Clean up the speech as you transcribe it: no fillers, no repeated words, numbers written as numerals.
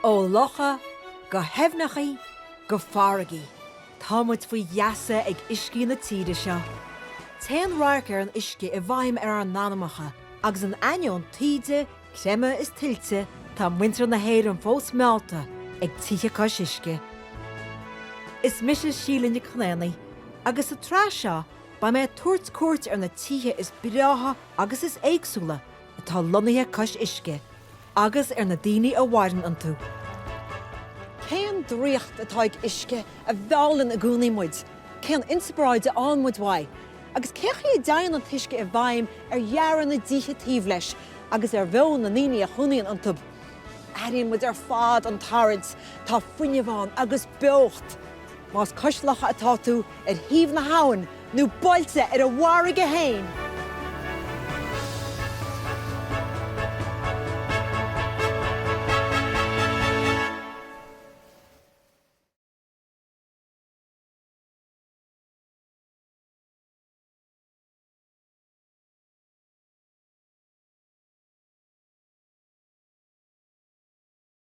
Ó locha, go n-aibhneacha, go Farraige. Tá muid faoi dheasa ag uiscí na tíre seo. Téan ráic ar an uisce I bhaim ar an n-aibhneacha, agus an aineoin Tithe, creme is tiltte, tá muintir na hÉireann fós mílte ag Tithe Cois Uisce. Is mise Síle Nic Chonaonaigh, agus a trá seo, ba mé tuairt cuairt ar na tithe is bruacha agus is éagsúla atá lonnaithe Cois Uisce, agus ar na daoine a bhaireann an tú. Céan dríocht atá ag uisce a bheallann a gúnaí muid, céan inspráide an muid mhaith, agus cécha I dain an tuisce I bhaim ar dhearan na ddíthe tíomh leis, agus ar bheonn na naoine a chunaíonn an tub. Airionn muid ar fad an tarrant, tá fuinneamháin agus beocht. Más cois locha atá tú ar híomh na habhainn, nó bailte ar a mhargaidh héin.